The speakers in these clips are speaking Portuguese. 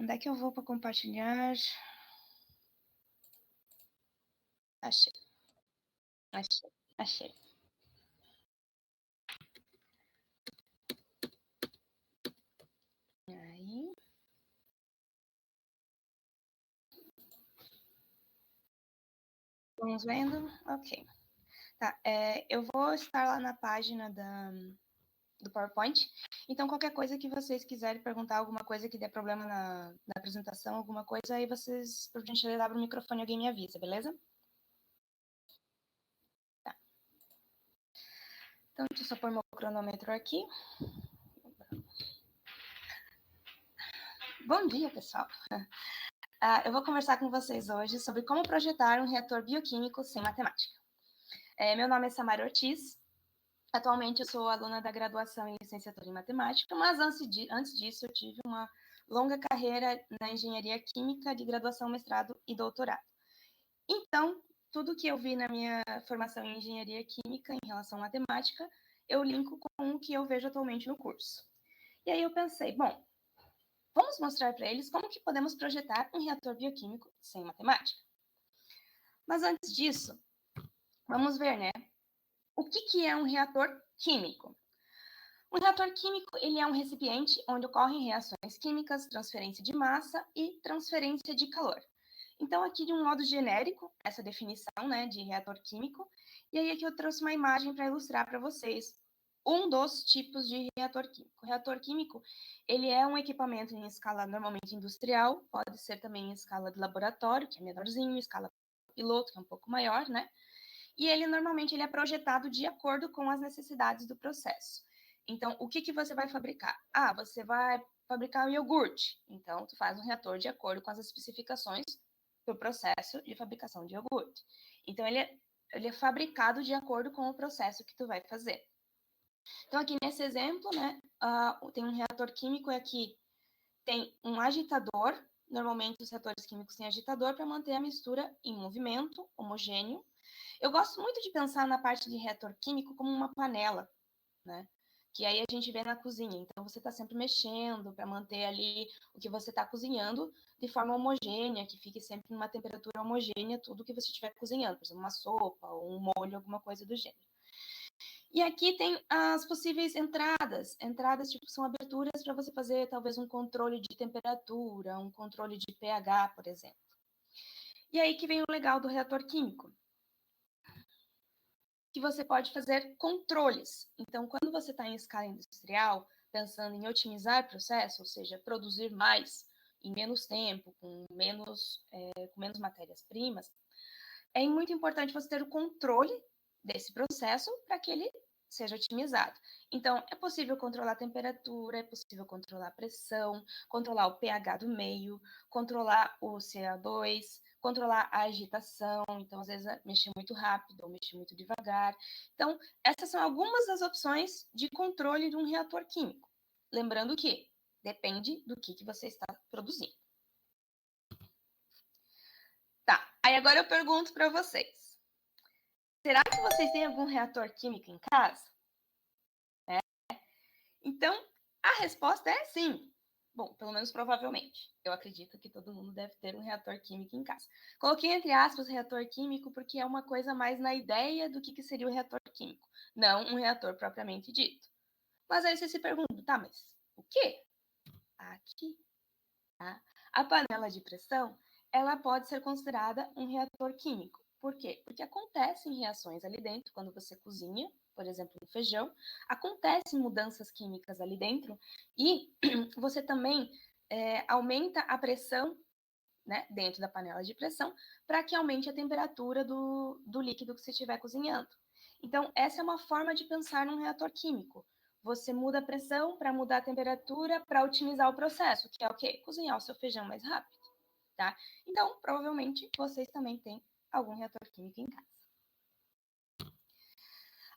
Onde é que eu vou para compartilhar? Achei. Aí. Estamos vendo? Ok. Tá, eu vou estar lá na página do PowerPoint. Então, qualquer coisa que vocês quiserem perguntar, alguma coisa que der problema na apresentação, alguma coisa, aí vocês, por gentileza, abrem o microfone e alguém me avisa, beleza? Tá. Então, deixa eu só pôr meu cronômetro aqui. Bom dia, pessoal. Eu vou conversar com vocês hoje sobre como projetar um reator bioquímico sem matemática. Meu nome é Samara Ortiz. Atualmente, eu sou aluna da graduação em licenciatura em matemática, mas antes disso, eu tive uma longa carreira na engenharia química de graduação, mestrado e doutorado. Então, tudo que eu vi na minha formação em engenharia química em relação à matemática, eu linko com o que eu vejo atualmente no curso. E aí eu pensei, bom, vamos mostrar para eles como que podemos projetar um reator bioquímico sem matemática. Mas antes disso, vamos ver, né? O que é um reator químico? Um reator químico, ele é um recipiente onde ocorrem reações químicas, transferência de massa e transferência de calor. Então, aqui de um modo genérico, essa definição, né, de reator químico, e aí aqui eu trouxe uma imagem para ilustrar para vocês um dos tipos de reator químico. O reator químico, ele é um equipamento em escala normalmente industrial, pode ser também em escala de laboratório, que é menorzinho, escala piloto, que é um pouco maior, né? E ele normalmente ele é projetado de acordo com as necessidades do processo. Então, o que você vai fabricar? Você vai fabricar um iogurte. Então, tu faz um reator de acordo com as especificações do processo de fabricação de iogurte. Então, ele é fabricado de acordo com o processo que tu vai fazer. Então, aqui nesse exemplo, né, tem um reator químico e aqui tem um agitador. Normalmente, os reatores químicos têm agitador para manter a mistura em movimento, homogêneo. Eu gosto muito de pensar na parte de reator químico como uma panela, né? Que aí a gente vê na cozinha. Então, você está sempre mexendo para manter ali o que você está cozinhando de forma homogênea, que fique sempre numa temperatura homogênea tudo que você estiver cozinhando, por exemplo, uma sopa ou um molho, alguma coisa do gênero. E aqui tem as possíveis entradas. Entradas, tipo, são aberturas para você fazer talvez um controle de temperatura, um controle de pH, por exemplo. E aí que vem o legal do reator químico, que você pode fazer controles. Então, quando você está em escala industrial, pensando em otimizar o processo, ou seja, produzir mais em menos tempo, com menos matérias-primas, é muito importante você ter o controle desse processo para que ele seja otimizado. Então, é possível controlar a temperatura, é possível controlar a pressão, controlar o pH do meio, controlar o CO2, controlar a agitação, então, às vezes, mexer muito rápido ou mexer muito devagar. Então, essas são algumas das opções de controle de um reator químico. Lembrando que depende do que você está produzindo. Tá, aí agora eu pergunto para vocês. Será que vocês têm algum reator químico em casa? Então, a resposta é sim. Bom, pelo menos provavelmente. Eu acredito que todo mundo deve ter um reator químico em casa. Coloquei entre aspas reator químico porque é uma coisa mais na ideia do que seria o reator químico, não um reator propriamente dito. Mas aí você se pergunta, tá, mas o quê? Aqui, tá? A panela de pressão, ela pode ser considerada um reator químico. Por quê? Porque acontecem reações ali dentro quando você cozinha, por exemplo, no feijão, acontecem mudanças químicas ali dentro e você também aumenta a pressão, né, dentro da panela de pressão para que aumente a temperatura do líquido que você estiver cozinhando. Então, essa é uma forma de pensar num reator químico. Você muda a pressão para mudar a temperatura para otimizar o processo, que é o quê? Cozinhar o seu feijão mais rápido, tá? Então, provavelmente, vocês também têm algum reator químico em casa.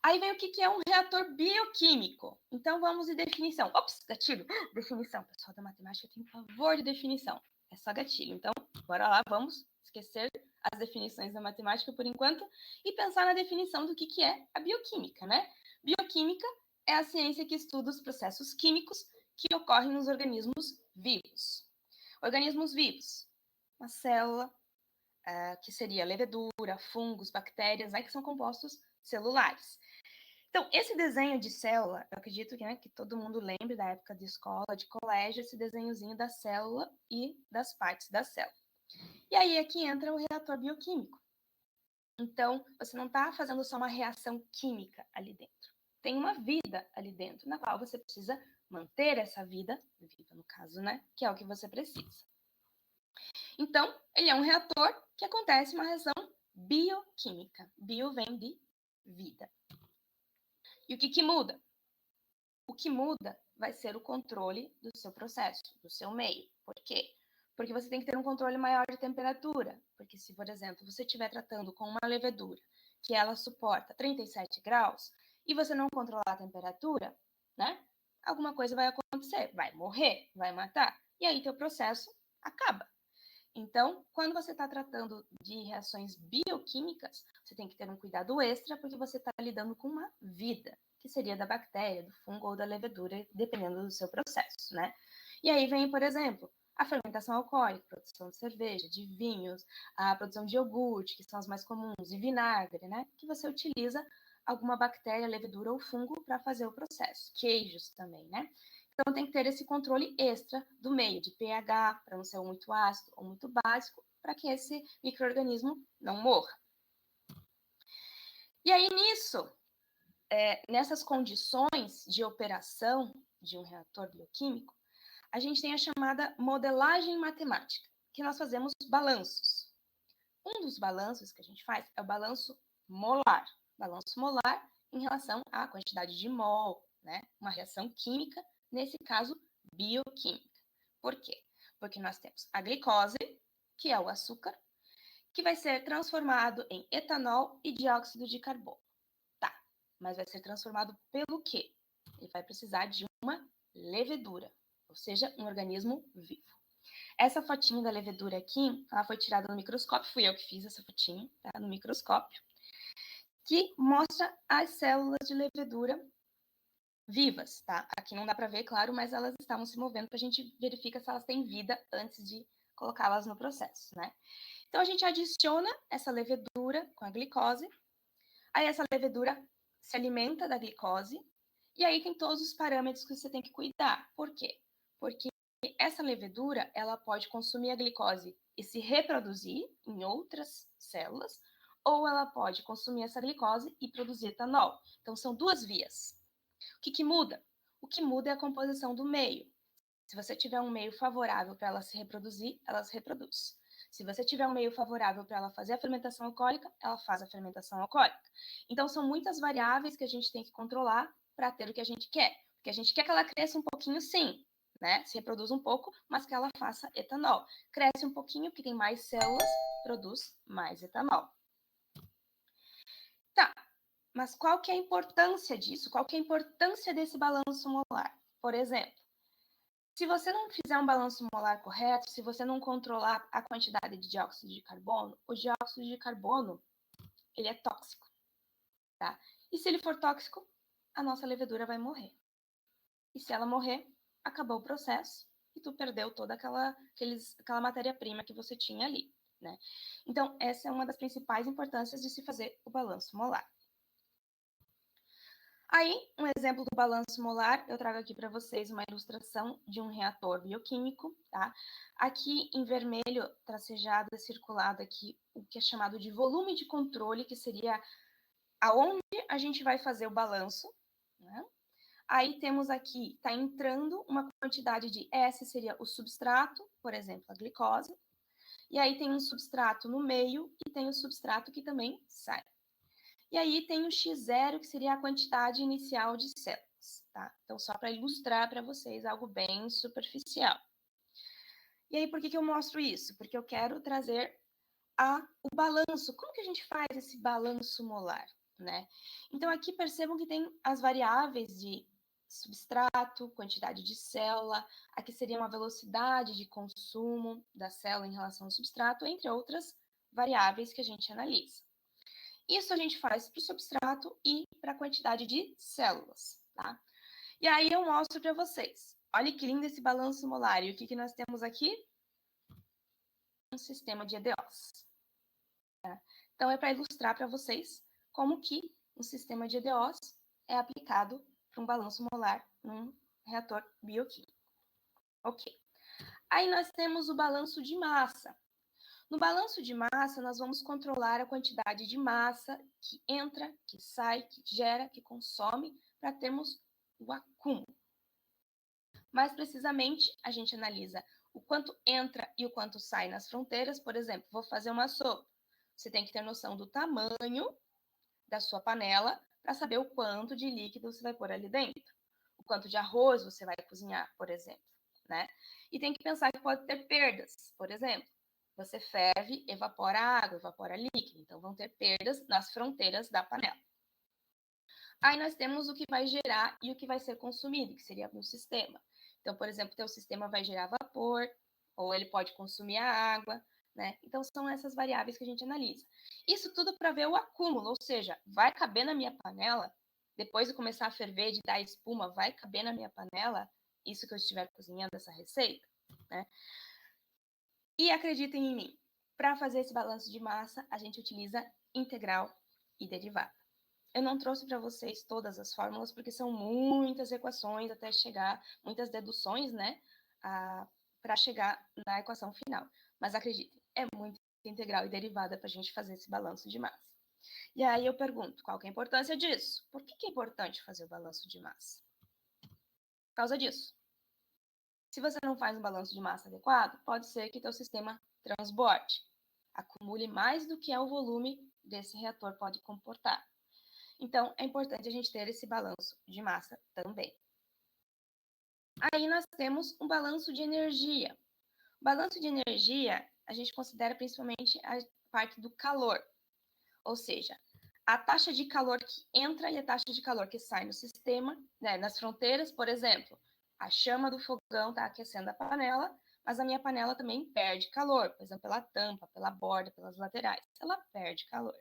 Aí vem o que é um reator bioquímico. Então, vamos de definição. Ops, gatilho. Definição. Pessoal da matemática tem pavor de definição. É só gatilho. Então, bora lá, vamos esquecer as definições da matemática por enquanto e pensar na definição do que é a bioquímica, né? Bioquímica é a ciência que estuda os processos químicos que ocorrem nos organismos vivos. Organismos vivos, uma célula, que seria levedura, fungos, bactérias, né, que são compostos celulares. Então, esse desenho de célula, eu acredito que, né, que todo mundo lembre da época de escola, de colégio, esse desenhozinho da célula e das partes da célula. E aí aqui entra o reator bioquímico. Então, você não está fazendo só uma reação química ali dentro. Tem uma vida ali dentro, na qual você precisa manter essa vida viva, no caso, né? Que é o que você precisa. Então, ele é um reator que acontece uma reação bioquímica. Bio vem de vida. E o que muda? O que muda vai ser o controle do seu processo, do seu meio. Por quê? Porque você tem que ter um controle maior de temperatura. Porque se, por exemplo, você estiver tratando com uma levedura que ela suporta 37 graus e você não controlar a temperatura, né? Alguma coisa vai acontecer, vai morrer, vai matar. E aí teu processo acaba. Então, quando você está tratando de reações bioquímicas, você tem que ter um cuidado extra, porque você está lidando com uma vida, que seria da bactéria, do fungo ou da levedura, dependendo do seu processo, né? E aí vem, por exemplo, a fermentação alcoólica, a produção de cerveja, de vinhos, a produção de iogurte, que são as mais comuns, e vinagre, né? Que você utiliza alguma bactéria, levedura ou fungo para fazer o processo. Queijos também, né? Então, tem que ter esse controle extra do meio, de pH, para não ser muito ácido ou muito básico, para que esse micro-organismo não morra. E aí, nessas condições de operação de um reator bioquímico, a gente tem a chamada modelagem matemática, que nós fazemos balanços. Um dos balanços que a gente faz é o balanço molar. Balanço molar em relação à quantidade de mol, né? Uma reação química, nesse caso, bioquímica. Por quê? Porque nós temos a glicose, que é o açúcar, que vai ser transformado em etanol e dióxido de carbono. Tá, mas vai ser transformado pelo quê? Ele vai precisar de uma levedura, ou seja, um organismo vivo. Essa fotinho da levedura aqui, ela foi tirada no microscópio, fui eu que fiz essa fotinho, tá? No microscópio, que mostra as células de levedura vivas, tá? Aqui não dá para ver, claro, mas elas estavam se movendo para a gente verificar se elas têm vida antes de colocá-las no processo, né? Então a gente adiciona essa levedura com a glicose, aí essa levedura se alimenta da glicose, e aí tem todos os parâmetros que você tem que cuidar. Por quê? Porque essa levedura, ela pode consumir a glicose e se reproduzir em outras células, ou ela pode consumir essa glicose e produzir etanol. Então são duas vias. O que muda? O que muda é a composição do meio. Se você tiver um meio favorável para ela se reproduzir, ela se reproduz. Se você tiver um meio favorável para ela fazer a fermentação alcoólica, ela faz a fermentação alcoólica. Então, são muitas variáveis que a gente tem que controlar para ter o que a gente quer. Porque a gente quer que ela cresça um pouquinho, sim, né? Se reproduza um pouco, mas que ela faça etanol. Cresce um pouquinho, porque tem mais células, produz mais etanol. Tá, mas qual que é a importância disso? Qual que é a importância desse balanço molar? Por exemplo, se você não fizer um balanço molar correto, se você não controlar a quantidade de dióxido de carbono, o dióxido de carbono, ele é tóxico, tá? E se ele for tóxico, a nossa levedura vai morrer. E se ela morrer, acabou o processo e tu perdeu toda aquela matéria-prima que você tinha ali, né? Então, essa é uma das principais importâncias de se fazer o balanço molar. Aí, um exemplo do balanço molar, eu trago aqui para vocês uma ilustração de um reator bioquímico, tá? Aqui em vermelho, tracejado e circulado aqui, o que é chamado de volume de controle, que seria aonde a gente vai fazer o balanço, né? Aí temos aqui, está entrando uma quantidade de S, seria o substrato, por exemplo, a glicose, e aí tem um substrato no meio e tem o substrato que também sai. E aí tem o X0, que seria a quantidade inicial de células, tá? Então, só para ilustrar para vocês algo bem superficial. E aí, por que eu mostro isso? Porque eu quero trazer o balanço. Como que a gente faz esse balanço molar, né? Então, aqui percebam que tem as variáveis de substrato, quantidade de célula, aqui seria uma velocidade de consumo da célula em relação ao substrato, entre outras variáveis que a gente analisa. Isso a gente faz para o substrato e para a quantidade de células, tá? E aí eu mostro para vocês. Olha que lindo esse balanço molar. E o que nós temos aqui? um sistema de EDOs. Tá? Então, é para ilustrar para vocês como que um sistema de EDOs é aplicado para um balanço molar num reator bioquímico. Ok. Aí nós temos o balanço de massa. No balanço de massa, nós vamos controlar a quantidade de massa que entra, que sai, que gera, que consome, para termos o acúmulo. Mais precisamente, a gente analisa o quanto entra e o quanto sai nas fronteiras. Por exemplo, vou fazer uma sopa. Você tem que ter noção do tamanho da sua panela para saber o quanto de líquido você vai pôr ali dentro. O quanto de arroz você vai cozinhar, por exemplo, né? E tem que pensar que pode ter perdas. Por exemplo, você ferve, evapora água, evapora líquido. Então, vão ter perdas nas fronteiras da panela. Aí nós temos o que vai gerar e o que vai ser consumido, que seria no sistema. Então, por exemplo, teu sistema vai gerar vapor, ou ele pode consumir a água, né? Então, são essas variáveis que a gente analisa. Isso tudo para ver o acúmulo, ou seja, vai caber na minha panela, depois de começar a ferver, de dar espuma, vai caber na minha panela isso que eu estiver cozinhando, essa receita, né? E acreditem em mim, para fazer esse balanço de massa, a gente utiliza integral e derivada. Eu não trouxe para vocês todas as fórmulas, porque são muitas equações até chegar, muitas deduções, né, para chegar na equação final. Mas acreditem, é muito integral e derivada para a gente fazer esse balanço de massa. E aí eu pergunto, qual que é a importância disso? Por que é importante fazer o balanço de massa? Por causa disso. Se você não faz um balanço de massa adequado, pode ser que teu sistema transborde, acumule mais do que é o volume desse reator pode comportar. Então, é importante a gente ter esse balanço de massa também. Aí nós temos um balanço de energia. O balanço de energia, a gente considera principalmente a parte do calor. Ou seja, a taxa de calor que entra e a taxa de calor que sai no sistema, né, nas fronteiras, por exemplo, a chama do fogão está aquecendo a panela, mas a minha panela também perde calor, por exemplo, pela tampa, pela borda, pelas laterais. Ela perde calor.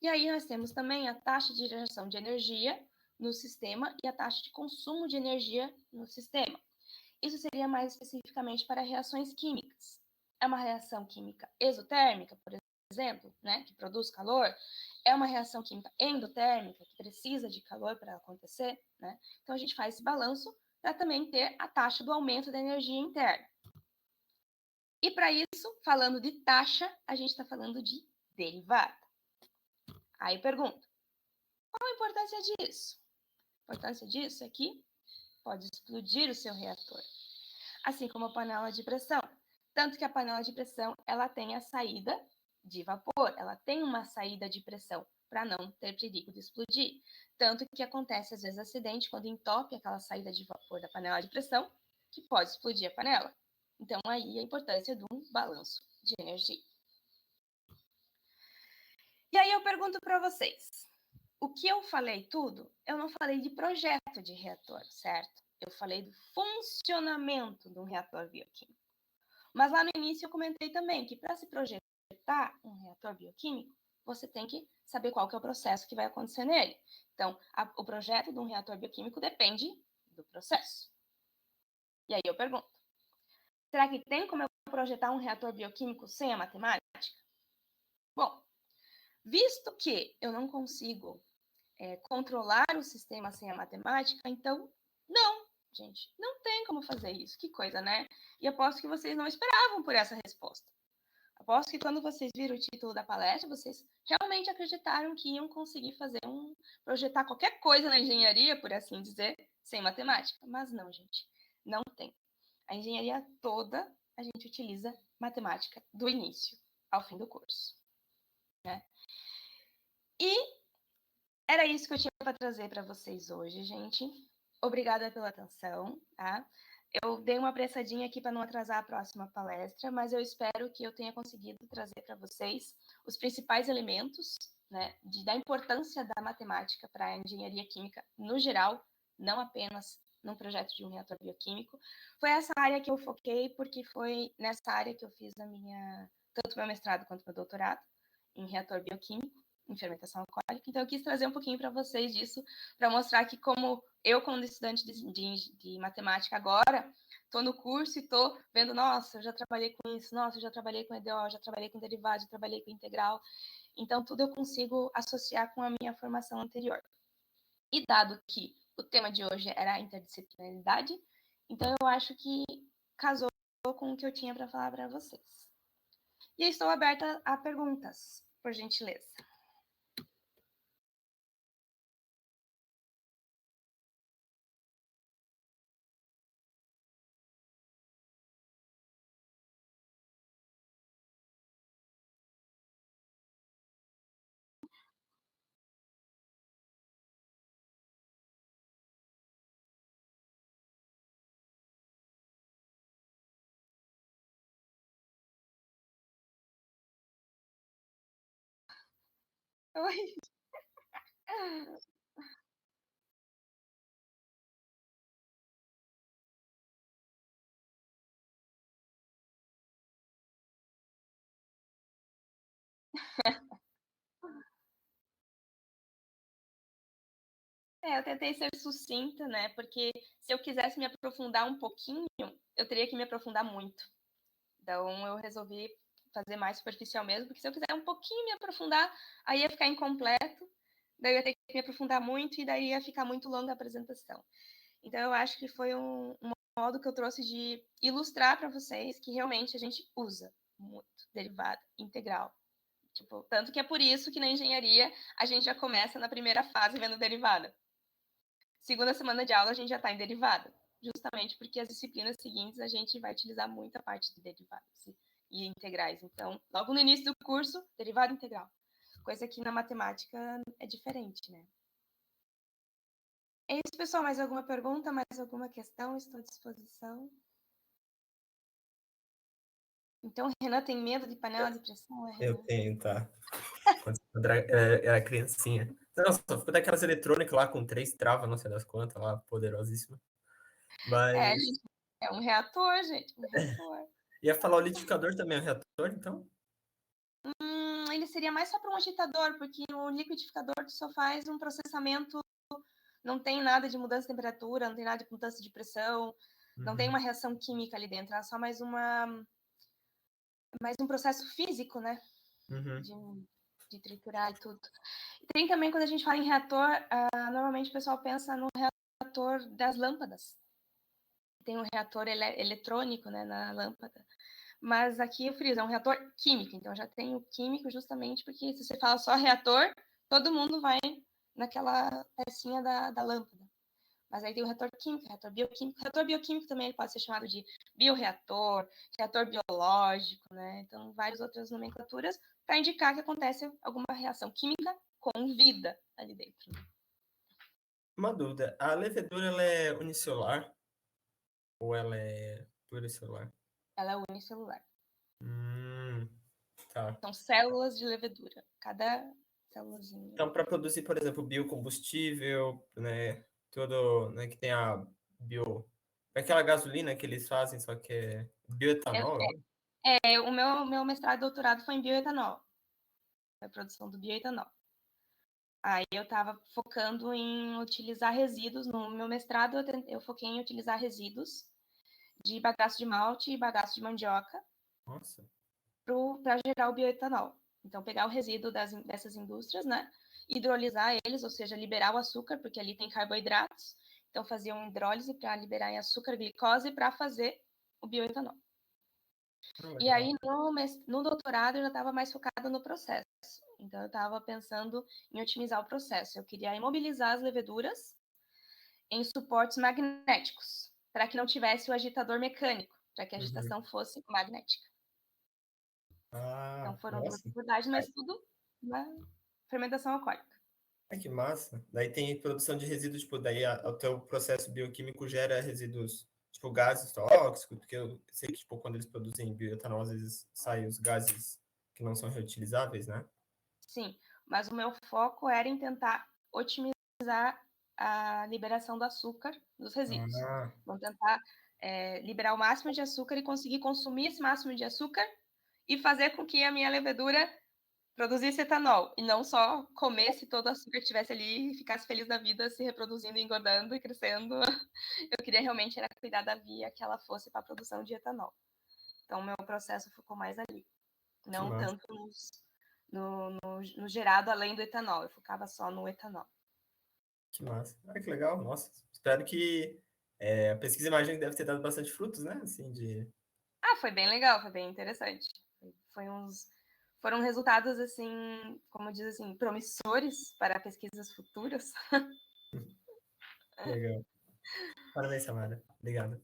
E aí nós temos também a taxa de geração de energia no sistema e a taxa de consumo de energia no sistema. Isso seria mais especificamente para reações químicas. É uma reação química exotérmica, por exemplo, né, que produz calor. É uma reação química endotérmica, que precisa de calor para acontecer, né? Então a gente faz esse balanço para também ter a taxa do aumento da energia interna. E para isso, falando de taxa, a gente está falando de derivada. Aí eu pergunto, qual a importância disso? A importância disso é que pode explodir o seu reator, assim como a panela de pressão. Tanto que a panela de pressão, ela tem a saída de vapor, ela tem uma saída de pressão para não ter perigo de explodir. Tanto que acontece, às vezes, acidente quando entope aquela saída de vapor da panela de pressão, que pode explodir a panela. Então, aí a importância de um balanço de energia. E aí eu pergunto para vocês, o que eu falei tudo, eu não falei de projeto de reator, certo? Eu falei do funcionamento de um reator bioquímico. Mas lá no início eu comentei também que para se projetar um reator bioquímico, você tem que saber qual que é o processo que vai acontecer nele. Então, o projeto de um reator bioquímico depende do processo. E aí eu pergunto, será que tem como eu projetar um reator bioquímico sem a matemática? Bom, visto que eu não consigo controlar o sistema sem a matemática, então, não, gente, não tem como fazer isso. Que coisa, né? E aposto que vocês não esperavam por essa resposta. Aposto que quando vocês viram o título da palestra, vocês realmente acreditaram que iam conseguir projetar qualquer coisa na engenharia, por assim dizer, sem matemática. Mas não, gente, não tem. A engenharia toda, a gente utiliza matemática do início ao fim do curso, né? E era isso que eu tinha para trazer para vocês hoje, gente. Obrigada pela atenção, tá? Eu dei uma apressadinha aqui para não atrasar a próxima palestra, mas eu espero que eu tenha conseguido trazer para vocês os principais elementos, né, da importância da matemática para a engenharia química no geral, não apenas num projeto de um reator bioquímico. Foi essa área que eu foquei, porque foi nessa área que eu fiz tanto meu mestrado quanto meu doutorado, em reator bioquímico, em fermentação alcoólica. Então, eu quis trazer um pouquinho para vocês disso, para mostrar que como eu, como estudante de matemática agora, tô no curso e tô vendo, nossa, eu já trabalhei com isso, nossa, eu já trabalhei com EDO, já trabalhei com derivado, já trabalhei com integral. Então, tudo eu consigo associar com a minha formação anterior. E dado que o tema de hoje era a interdisciplinaridade, então eu acho que casou com o que eu tinha para falar para vocês. E estou aberta a perguntas, por gentileza. Oi. Eu tentei ser sucinta, né? Porque se eu quisesse me aprofundar um pouquinho, eu teria que me aprofundar muito. Então eu resolvi fazer mais superficial mesmo, porque se eu quiser um pouquinho me aprofundar, aí ia ficar incompleto, daí eu ia ter que me aprofundar muito e daí ia ficar muito longa a apresentação. Então eu acho que foi um modo que eu trouxe de ilustrar para vocês que realmente a gente usa muito derivada, integral. Tipo, tanto que é por isso que na engenharia a gente já começa na primeira fase vendo derivada. Segunda semana de aula a gente já está em derivada, justamente porque as disciplinas seguintes a gente vai utilizar muita parte de derivadas e integrais. Então, logo no início do curso, derivada integral. Coisa que na matemática é diferente, né? É isso, pessoal. Mais alguma pergunta? Mais alguma questão? Estou à disposição. Então, Renan tem medo de panela de pressão, é, Eu Renan? tenho, tá? Quando eu era criancinha. Não, só ficou daquelas eletrônicas lá com 3 travas, não sei das quantas, lá, poderosíssima. É, Mas gente, é um reator, gente, um reator. ia falar o liquidificador também é um reator, então? Ele seria mais só para um agitador, porque o liquidificador só faz um processamento, não tem nada de mudança de temperatura, não tem nada de mudança de pressão, não tem uma reação química ali dentro, é só mais um processo físico, né? Uhum. De triturar e tudo. E tem também, quando a gente fala em reator, normalmente o pessoal pensa no reator das lâmpadas. Tem um reator eletrônico, né, na lâmpada. Mas aqui eu friso, é um reator químico, então já tem o químico justamente porque se você fala só reator, todo mundo vai naquela pecinha da lâmpada. Mas aí tem o reator químico, reator bioquímico. O reator bioquímico também ele pode ser chamado de bioreator, reator biológico, né? Então, várias outras nomenclaturas para indicar que acontece alguma reação química com vida ali dentro. Uma dúvida, a levedura ela é unicelular ou ela é pluricelular? Ela é unicelular. Hum, tá. São células de levedura. Cada célulazinha. Então, para produzir, por exemplo, biocombustível, né, tudo, né, que tem a bio... Aquela gasolina que eles fazem, só que é bioetanol, né? O meu mestrado e doutorado foi em bioetanol. A produção do bioetanol. Aí eu estava focando em utilizar resíduos. No meu mestrado, eu foquei em utilizar resíduos de bagaço de malte e bagaço de mandioca Nossa. para gerar o bioetanol. Então, pegar o resíduo dessas indústrias, né? Hidrolisar eles, ou seja, liberar o açúcar, porque ali tem carboidratos. Então, fazer uma hidrólise para liberar em açúcar, glicose, para fazer o bioetanol. E aí, no doutorado, eu já estava mais focada no processo. Então, eu estava pensando em otimizar o processo. Eu queria imobilizar as leveduras em suportes magnéticos, para que não tivesse o agitador mecânico, para que a Uhum. agitação fosse magnética. Então, Ah, foram duas nossa. abordagens, mas tudo na fermentação alcoólica. Ai, que massa. Daí tem produção de resíduos, tipo, daí o teu processo bioquímico gera resíduos, tipo, gases tóxicos, porque eu sei que, tipo, quando eles produzem bioetanol, às vezes saem os gases que não são reutilizáveis, né? Sim, mas o meu foco era em tentar otimizar a liberação do açúcar dos resíduos. Ah, Vamos tentar liberar o máximo de açúcar e conseguir consumir esse máximo de açúcar e fazer com que a minha levedura produzisse etanol e não só comesse todo o açúcar que tivesse ali e ficasse feliz da vida, se reproduzindo, engordando e crescendo. Eu queria realmente era cuidar da via que ela fosse para a produção de etanol. Então, meu processo ficou mais ali, não tanto no gerado além do etanol. Eu focava só no etanol. Que massa. Ah, que legal. Nossa, espero que a pesquisa, imagino que deve ter dado bastante frutos, né? Assim, Foi bem legal, foi bem interessante. Foram resultados, assim, como diz assim, promissores para pesquisas futuras. Legal. Parabéns, Samara. Obrigado.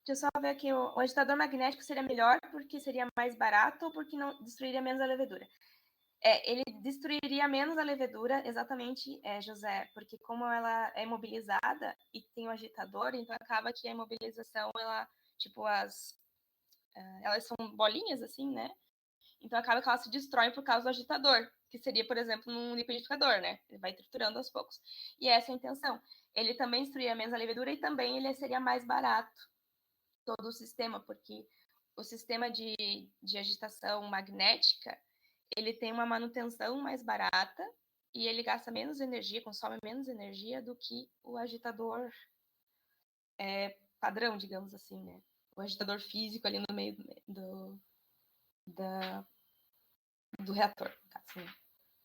Deixa eu só ver aqui, o agitador magnético seria melhor porque seria mais barato ou porque não destruiria menos a levedura? Ele destruiria menos a levedura, exatamente, José, porque como ela é imobilizada e tem o agitador, então acaba que a imobilização, elas são bolinhas, assim, né? Então acaba que elas se destroem por causa do agitador, que seria, por exemplo, num liquidificador, né? Ele vai triturando aos poucos. E essa é a intenção. Ele também destruiria menos a levedura e também ele seria mais barato, todo o sistema, porque o sistema de agitação magnética, ele tem uma manutenção mais barata e ele gasta menos energia, consome menos energia do que o agitador padrão, digamos assim, né? O agitador físico ali no meio do reator, no caso, né?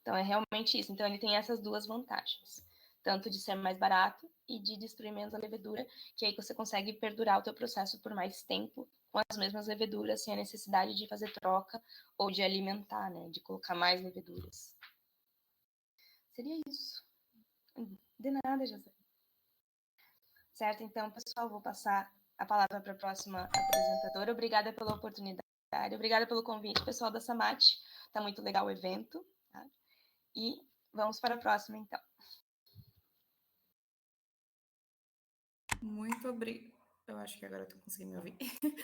Então, é realmente isso. Então, ele tem essas duas vantagens. Tanto de ser mais barato e de destruir menos a levedura, que aí você consegue perdurar o teu processo por mais tempo com as mesmas leveduras, sem a necessidade de fazer troca ou de alimentar, né? De colocar mais leveduras. Seria isso. De nada, José. Certo? Então, pessoal, vou passar a palavra para a próxima apresentadora. Obrigada pela oportunidade. Obrigada pelo convite, pessoal da Samat. Está muito legal o evento. Tá? E vamos para a próxima, então. Muito obrigada. Eu acho que agora eu estou conseguindo me ouvir.